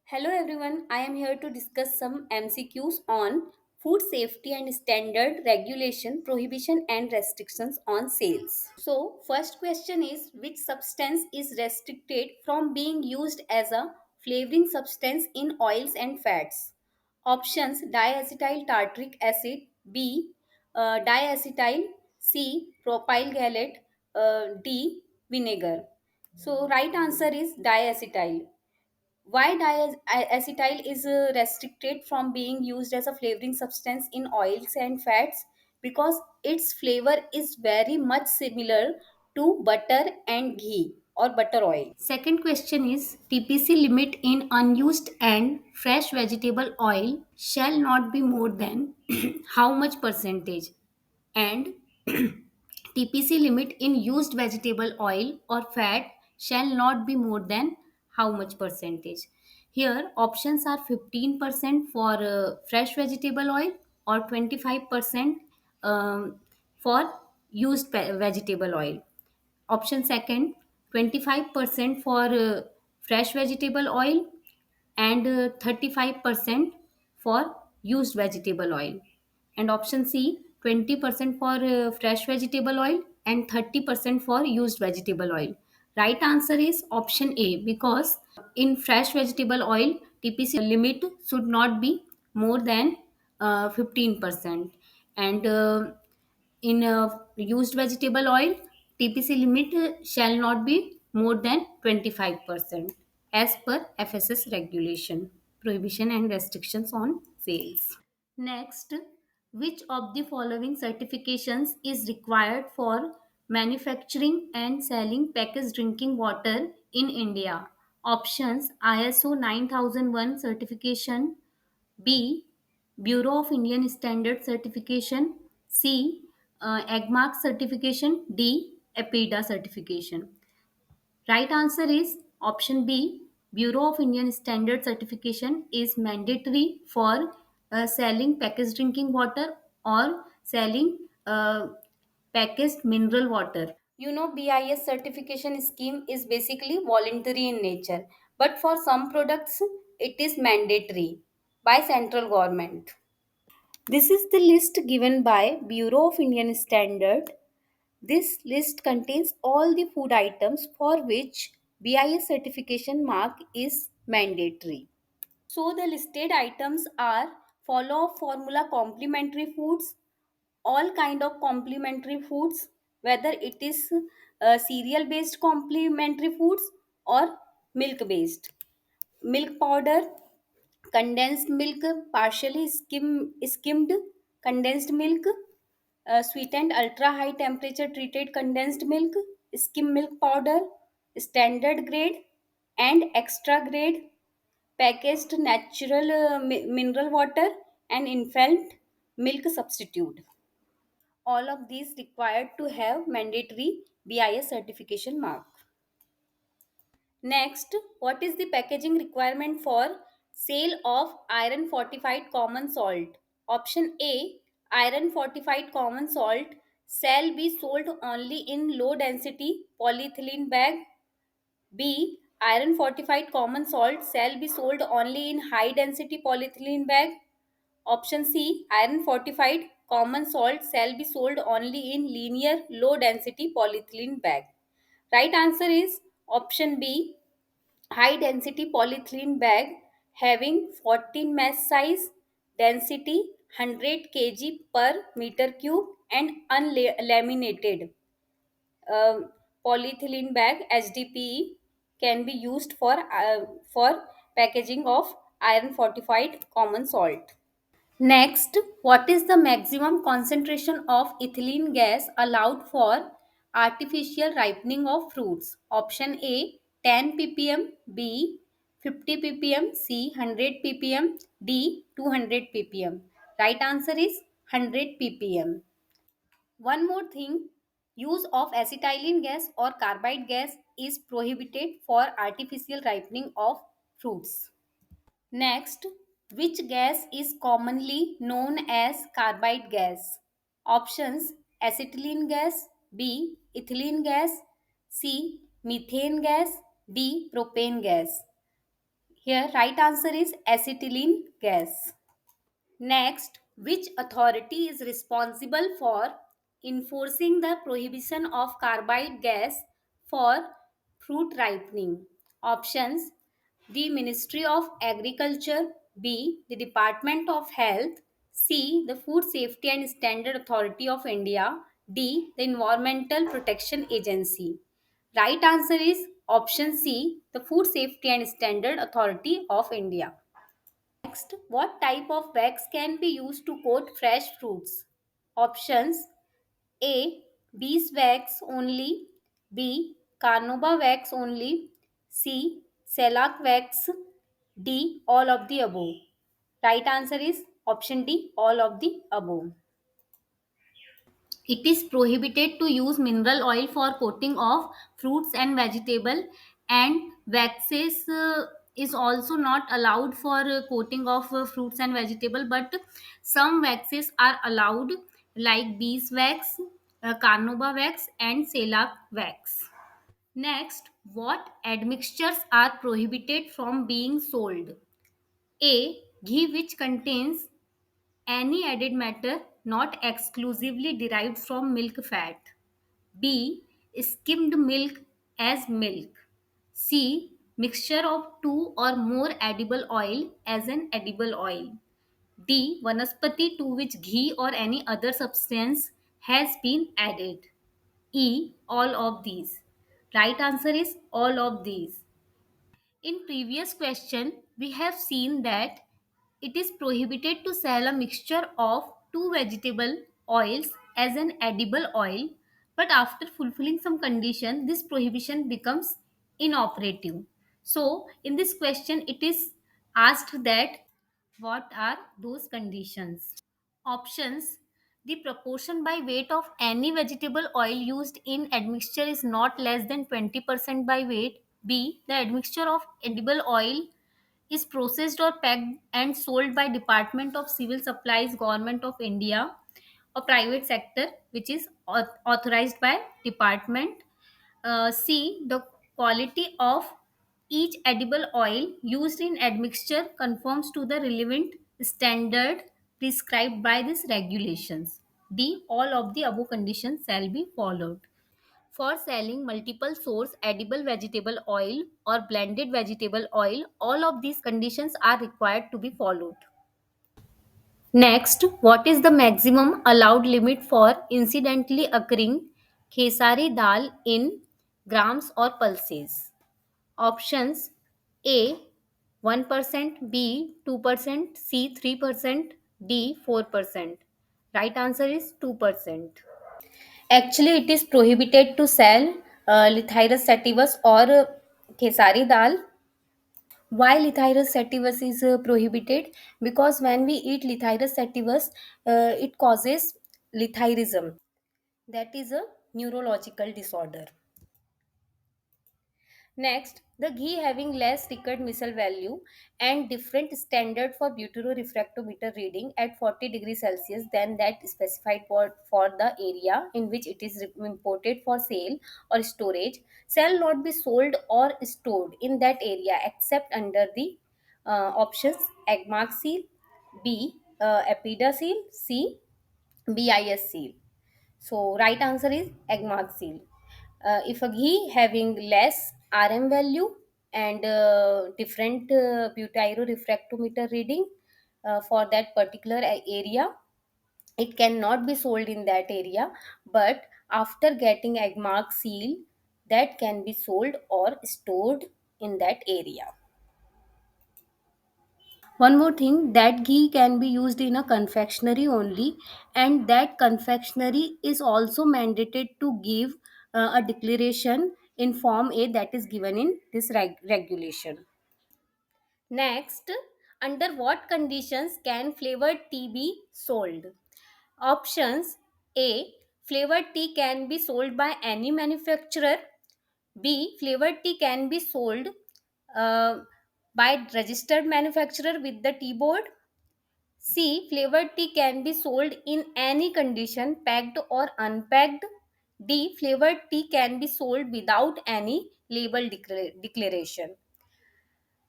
Hello everyone, I am here to discuss some MCQs on food safety and standard regulation, prohibition and restrictions on sales. So, first question is which substance is restricted from being used as a flavoring substance in oils and fats? Options diacetyl tartaric acid, B diacetyl, C propyl gallate, D vinegar. So, right answer is diacetyl. Why diacetyl is restricted from being used as a flavoring substance in oils and fats? Because its flavor is very much similar to butter and ghee or butter oil. Second question is TPC limit in unused and fresh vegetable oil shall not be more than how much percentage? And TPC limit in used vegetable oil or fat shall not be more than how much percentage? Here, options are 15% for fresh vegetable oil or 25% for used vegetable oil. Option second, 25% for fresh vegetable oil and 35% for used vegetable oil. And option C, 20% for fresh vegetable oil and 30% for used vegetable oil. Right answer is option A, because in fresh vegetable oil, TPC limit should not be more than 15%. And in used vegetable oil, TPC limit shall not be more than 25% as per FSS regulation, prohibition and restrictions on sales. Next, which of the following certifications is required for manufacturing and selling packaged drinking water in India? Options ISO 9001 certification, B. Bureau of Indian Standard certification, C. AgMark certification, D. APIDA certification. Right answer is option B. Bureau of Indian Standard certification is mandatory for selling packaged drinking water or selling packaged mineral water. BIS certification scheme is basically voluntary in nature, but for some products it is mandatory by central government. This is the list given by Bureau of Indian Standard. This list contains all the food items for which BIS certification mark is mandatory. So the listed items are follow formula complementary foods, all kind of complementary foods, whether it is cereal based complementary foods or milk based. Milk powder, condensed milk, partially skimmed condensed milk, sweetened ultra high temperature treated condensed milk, skim milk powder, standard grade and extra grade, packaged natural mineral water, and infant milk substitute. All of these required to have mandatory BIS certification mark. Next, what is the packaging requirement for sale of iron fortified common salt? Option A, iron fortified common salt shall be sold only in low density polyethylene bag. B, iron fortified common salt shall be sold only in high density polyethylene bag. Option C, iron fortified common salt shall be sold only in linear low density polyethylene bag. Right answer is option B, high density polyethylene bag having 14 mesh size, density 100 kg per meter cube and unlaminated. Polyethylene bag HDPE can be used for packaging of iron fortified common salt. Next, what is the maximum concentration of ethylene gas allowed for artificial ripening of fruits? Option A, 10 ppm, B, 50 ppm, C, 100 ppm, D, 200 ppm. Right answer is 100 ppm. One more thing, use of acetylene gas or carbide gas is prohibited for artificial ripening of fruits. Next, which gas is commonly known as carbide gas? Options acetylene gas, B ethylene gas, C methane gas, D propane gas. Here, right answer is acetylene gas. Next, which authority is responsible for enforcing the prohibition of carbide gas for fruit ripening? Options: the Ministry of Agriculture, B, the Department of Health, C, the Food Safety and Standard Authority of India, D, the Environmental Protection Agency. Right answer is option C, the Food Safety and Standard Authority of India. Next, what type of wax can be used to coat fresh fruits? Options: A, beeswax only, B, carnauba wax only, C, shellac wax, D, all of the above. Right answer is option D, all of the above. It is prohibited to use mineral oil for coating of fruits and vegetable, and waxes is also not allowed for coating of fruits and vegetable, but some waxes are allowed, like beeswax, carnauba wax and shellac wax. Next, what admixtures are prohibited from being sold? A, ghee which contains any added matter not exclusively derived from milk fat. B, skimmed milk as milk. C, mixture of two or more edible oil as an edible oil. D, vanaspati to which ghee or any other substance has been added. E, all of these. Right answer is all of these. In previous question, we have seen that it is prohibited to sell a mixture of two vegetable oils as an edible oil, but after fulfilling some condition, this prohibition becomes inoperative. So, in this question, it is asked that what are those conditions? Options: the proportion by weight of any vegetable oil used in admixture is not less than 20% by weight. B, the admixture of edible oil is processed or packed and sold by Department of Civil Supplies, Government of India, or private sector which is authorized by department. C, the quality of each edible oil used in admixture conforms to the relevant standard prescribed by these regulations. D, all of the above conditions shall be followed. For selling multiple source edible vegetable oil or blended vegetable oil, all of these conditions are required to be followed. Next, what is the maximum allowed limit for incidentally occurring khesari dal in grams or pulses? Options: A 1%, B 2%, C 3%, D 4%. Right answer is 2%. Actually, it is prohibited to sell Lithyrus sativus or Khesari dal. Why Lithyrus sativus is prohibited? Because when we eat Lithyrus sativus, it causes lithyrism. That is a neurological disorder. Next, the ghee having less Rickard missile value and different standard for butyrorefractometer reading at 40 degrees Celsius than that specified for the area in which it is imported for sale or storage shall not be sold or stored in that area except under the options: AGMARK seal, B, EPIDA seal, C, BIS seal. So right answer is AGMARK seal. If a ghee having less RM value and different butyrorefractometer reading for that particular area, it cannot be sold in that area. But after getting AGMARK seal, that can be sold or stored in that area. One more thing, that ghee can be used in a confectionery only, and that confectionery is also mandated to give a declaration in Form A that is given in this regulation. Next, under what conditions can flavored tea be sold? Options: A, flavored tea can be sold by any manufacturer. B, flavored tea can be sold uh, by registered manufacturer with the tea board. C, flavored tea can be sold in any condition, packed or unpacked. D, flavored tea can be sold without any label declaration.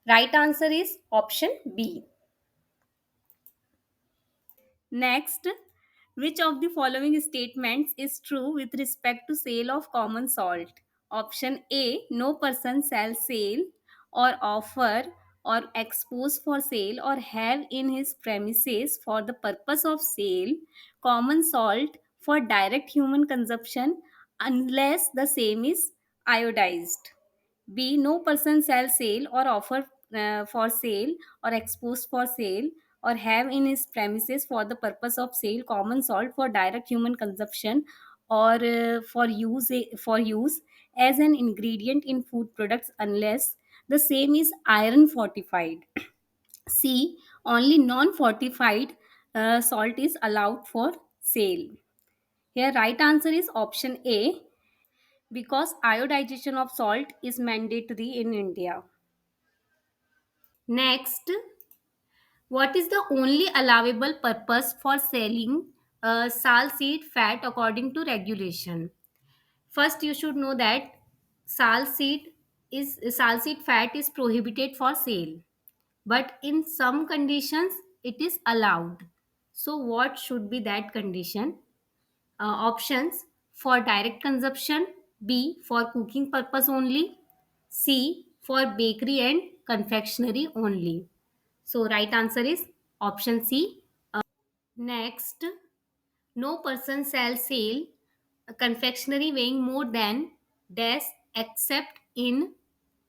Right answer is option B. Next, which of the following statements is true with respect to sale of common salt? Option A, no person shall sell or offer or expose for sale or have in his premises for the purpose of sale common salt for direct human consumption unless the same is iodized. B. No person shall sell or offer for sale or expose for sale or have in his premises for the purpose of sale common salt for direct human consumption or for use as an ingredient in food products unless the same is iron fortified. C. Only non fortified salt is allowed for sale. Here right answer is option A, because iodization of salt is mandatory in India. Next, what is the only allowable purpose for selling seed fat according to regulation? First, you should know that seed seed fat is prohibited for sale, but in some conditions it is allowed. So, what should be that condition? Options: for direct consumption, B for cooking purpose only, C for bakery and confectionery only. So right answer is option C. Next, no person shall sell a confectionery weighing more than dash except in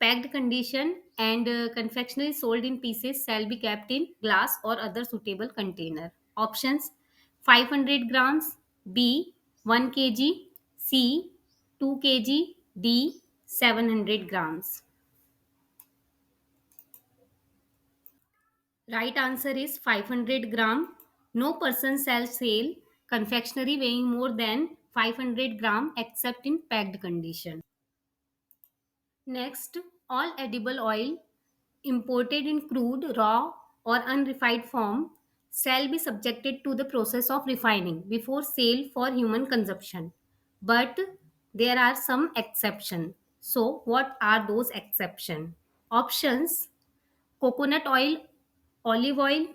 packed condition, and confectionery sold in pieces shall be kept in glass or other suitable container. Options: 500 grams, B 1 kg, C 2 kg, D 700 grams. Right answer is 500 gram. No person shall sell confectionery weighing more than 500 gram except in packed condition. Next, all edible oil imported in crude, raw, or unrefined form shall be subjected to the process of refining before sale for human consumption. But there are some exceptions. So, what are those exceptions? Options: coconut oil, olive oil,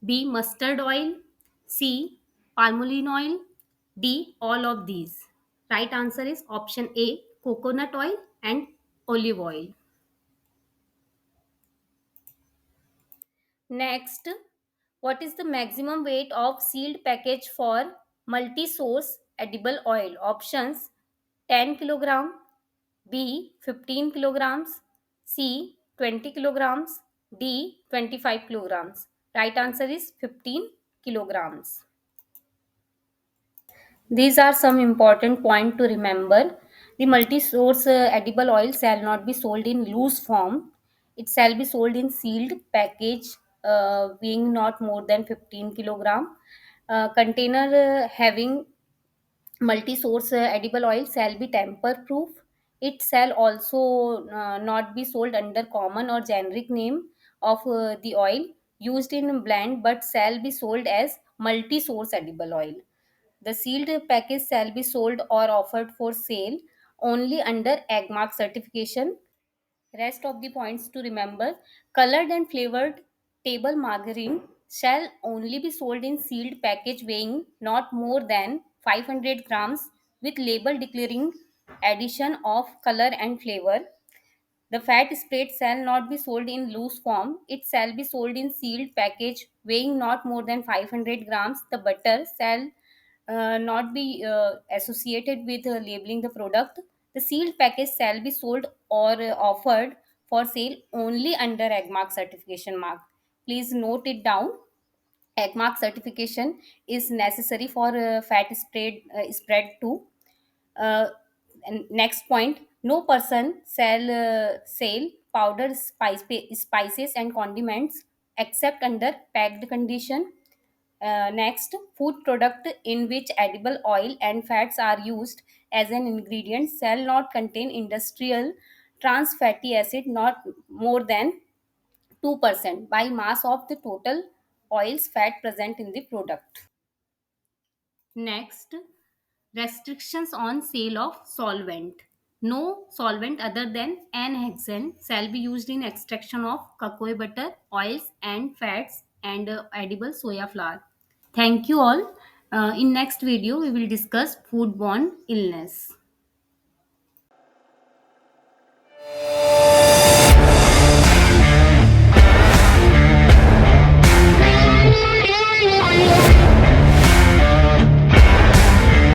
B mustard oil, C palmolive oil, D all of these. Right answer is option A, coconut oil and olive oil. Next, what is the maximum weight of sealed package for multi-source edible oil? Options: 10 kilogram, B 15 kilograms, C 20 kilograms, D 25 kilograms. Right answer is 15 kilograms. These are some important points to remember. The multi-source edible oil shall not be sold in loose form. It shall be sold in sealed package, weighing not more than 15 kilogram. Container having multi-source edible oil shall be tamper proof. It shall also not be sold under common or generic name of the oil used in blend, but shall be sold as multi-source edible oil. The sealed package shall be sold or offered for sale only under AgMark certification. Rest of the points to remember: colored and flavored table margarine shall only be sold in sealed package weighing not more than 500 grams with label declaring addition of color and flavor. The fat spread shall not be sold in loose form. It shall be sold in sealed package weighing not more than 500 grams. The butter shall not be associated with labeling the product. The sealed package shall be sold or offered for sale only under AgMark certification mark. Please note it down. AgMark certification is necessary for fat spread too. uh, and next point: no person shall sell powdered spices and condiments except under packed condition. Next, food product in which edible oil and fats are used as an ingredient shall not contain industrial trans fatty acid not more than 2% by mass of the total oils fat present in the product. Next, restrictions on sale of solvent. No solvent other than N-hexane shall be used in extraction of cocoa butter, oils and fats and edible soya flour. Thank you all. In next video, we will discuss foodborne illness.